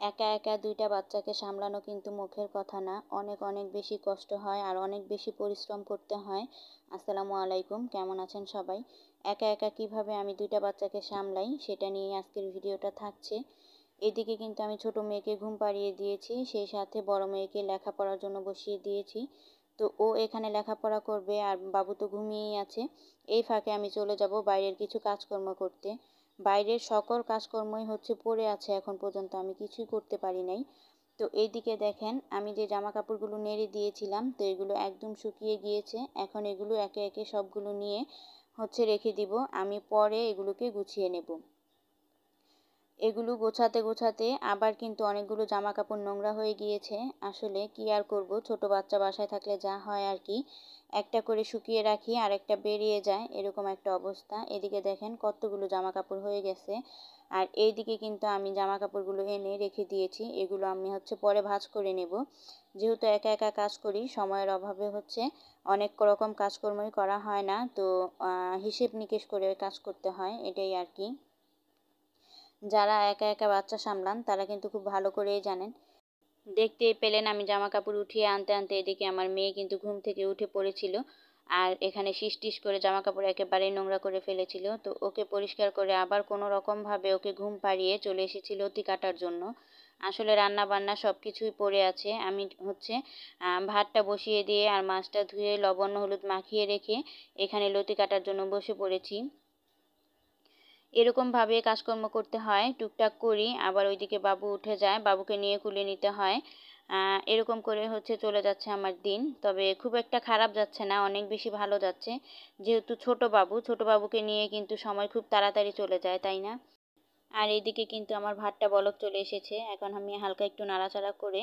একা একা দুইটা বাচ্চাকে সামলানো কিন্তু মুখের কথা না, অনেক অনেক বেশি কষ্ট হয় আর অনেক বেশি পরিশ্রম করতে হয়। আসসালামু আলাইকুম, কেমন আছেন সবাই? একা একা কিভাবে আমি দুইটা বাচ্চাকে সামলাই সেটা নিয়ে আজকের ভিডিওটা থাকছে। এদিকে কিন্তু আমি ছোট মেয়েকে ঘুম পাড়িয়ে দিয়েছি, সেই সাথে বড় মেয়েকে লেখাপড়ার জন্য বসিয়ে দিয়েছি। তো ও এখানে লেখাপড়া করবে আর বাবু তো ঘুমিয়েই আছে। এই ফাঁকে আমি চলে যাব বাইরের কিছু কাজকর্ম করতে। বাইরের সকল কাজকর্মই পড়ে আছে, এখন পর্যন্ত আমি কিছুই করতে পারি নাই। তো এইদিকে দেখেন, আমি যে জামা কাপড়গুলো নেড়ে দিয়েছিলাম, তো এগুলো একদম শুকিয়ে গিয়েছে। এখন এগুলো একে একে সবগুলো নিয়ে রেখে দিব, আমি পরে এগুলোকে গুছিয়ে নেব। এগুলো গোছাতে গোছাতে আবার কিন্তু অনেকগুলো জামা কাপড় নোংরা হয়ে গিয়েছে। আসলে কি আর করব, ছোট বাচ্চা বাসায় থাকলে যা হয় আর কি, একটা করে শুকিয়ে রাখি আর একটা বেরিয়ে যায়, এরকম একটা অবস্থা। এদিকে দেখেন কতগুলো জামা কাপড় হয়ে গেছে। আর এইদিকে কিন্তু আমি জামা কাপড়গুলো এনে রেখে দিয়েছি, এগুলো আমি পরে ভাঁজ করে নেব। যেহেতু একা একা কাজ করি, সময়ের অভাবে অনেক রকম কাজকর্মই করা হয় না, তো হিসেব নিকেশ করে কাজ করতে হয়, এটাই আর কি। যারা একা একা বাচ্চা সামলান তারা কিন্তু খুব ভালো করেই জানেন। দেখতেই পেলেন আমি জামা কাপড় উঠিয়ে আনতে আনতে এদিকে আমার মেয়ে কিন্তু ঘুম থেকে উঠে পড়েছিল আর এখানে শিস করে জামা কাপড় একেবারেই নোংরা করে ফেলেছিল। তো ওকে পরিষ্কার করে আবার কোনো রকমভাবে ওকে ঘুম পাড়িয়ে চলে এসেছি লতি কাটার জন্য। আসলে রান্না বান্না সব কিছুই পড়ে আছে। আমি ভাতটা বসিয়ে দিয়ে আর মাছটা ধুয়ে লবণ হলুদ মাখিয়ে রেখে এখানে লতি কাটার জন্য বসে পড়েছি। এরকমভাবে কাজকর্ম করতে হয়, টুকটাক করি, আবার ওইদিকে বাবু উঠে যায়, বাবুকে নিয়ে কুলে নিতে হয়। এরকম করে চলে যাচ্ছে আমার দিন। তবে খুব একটা খারাপ যাচ্ছে না, অনেক বেশি ভালো যাচ্ছে। যেহেতু ছোট বাবুকে নিয়ে কিন্তু সময় খুব তাড়াতাড়ি চলে যায়, তাই না? আর এইদিকে কিন্তু আমার ভাতটা বলক চলে এসেছে। এখন আমি হালকা একটু নাড়াচাড়া করে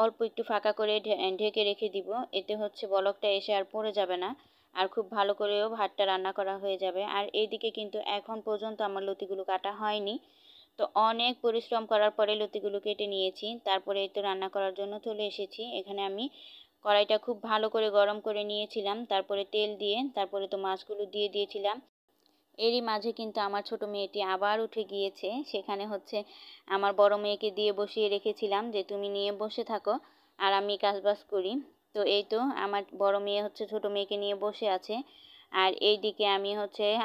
অল্প একটু ফাঁকা করে ঢেকে রেখে দিব। এতে বলকটা এসে আর পড়ে যাবে না, আর খুব ভালো করেও ভাতটা রান্না করা হয়ে যাবে। আর এইদিকে কিন্তু এখন পর্যন্ত আমার লতিগুলো কাটা হয়নি। তো অনেক পরিশ্রম করার পরে লতিগুলো কেটে নিয়েছি, তারপরে এই তো রান্না করার জন্য চলে এসেছি। এখানে আমি কড়াইটা খুব ভালো করে গরম করে নিয়েছিলাম, তারপরে তেল দিয়ে তারপরে তো মাছগুলো দিয়ে দিয়েছিলাম। এরই মাঝে কিন্তু আমার ছোট মেয়েটি আবার উঠে গিয়েছে। সেখানে আমার বড় মেয়েকে দিয়ে বসিয়ে রেখেছিলাম যে তুমি নিয়ে বসে থাকো আর আমি কাজবাজ করি। তো এই তো আমার বড় মেয়ে ছোট মেয়েকে নিয়ে বসে আছে। আর এই দিকে আমি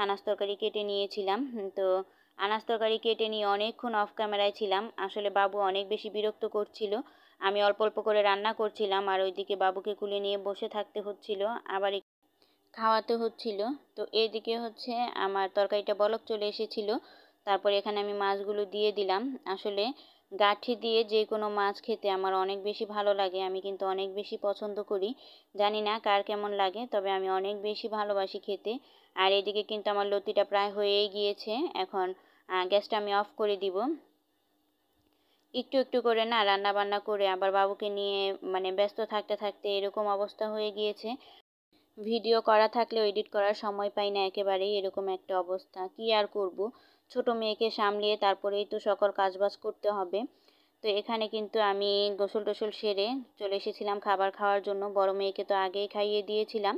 আনাজ তরকারি কেটে নিয়েছিলাম। তো আনাজ তরকারি কেটে নিয়ে অনেকক্ষণ অফ ক্যামেরায় ছিলাম। আসলে বাবু অনেক বেশি বিরক্ত করছিল। আমি অল্প অল্প করে রান্না করছিলাম আর ওইদিকে বাবুকে কুলে নিয়ে বসে থাকতে হচ্ছিল, আবার খাওয়াতে হচ্ছিল। তো এইদিকে আমার তরকারিটা বলক চলে এসেছিল। তারপরে এখানে আমি মাছগুলো দিয়ে দিলাম। আসলে গাঁঠি দিয়ে যে কোনো মাছ খেতে আমার অনেক বেশি ভালো লাগে, আমি কিন্তু অনেক বেশি পছন্দ করি। জানি না কার কেমন লাগে, তবে আমি অনেক বেশি ভালোবাসি খেতে। আর এদিকে কিন্তু আমার লতিটা প্রায় হয়েই গিয়েছে। এখন গ্যাসটা আমি অফ করে দিব। একটু একটু করে না রান্না বান্না করে আবার বাবুকে নিয়ে ব্যস্ত থাকতে থাকতে এরকম অবস্থা হয়ে গিয়েছে। ভিডিও করা থাকলেও এডিট করার সময় পাই না একেবারেই, এরকম একটা অবস্থা। কি আর করব, ছোট মেয়েকে সামলিয়ে তারপরেই তো সকল কাজবাজ করতে হবে। তো এখানে কিন্তু আমি গোসল টোসল সেরে চলে এসেছিলাম খাবার খাওয়ার জন্য। বড় মেয়েকে তো আগেই খাইয়ে দিয়েছিলাম।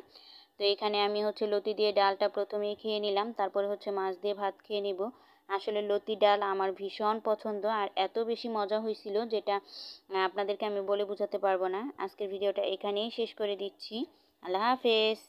তো এখানে আমি লতি দিয়ে ডালটা প্রথমেই খেয়ে নিলাম, তারপরে মাছ দিয়ে ভাত খেয়ে নিব। আসলে লতি ডাল আমার ভীষণ পছন্দ আর এত বেশি মজা হয়েছিল যেটা আপনাদেরকে আমি বলে বোঝাতে পারবো না। আজকের ভিডিওটা এখানেই শেষ করে দিচ্ছি। আল্লাহ হাফেজ।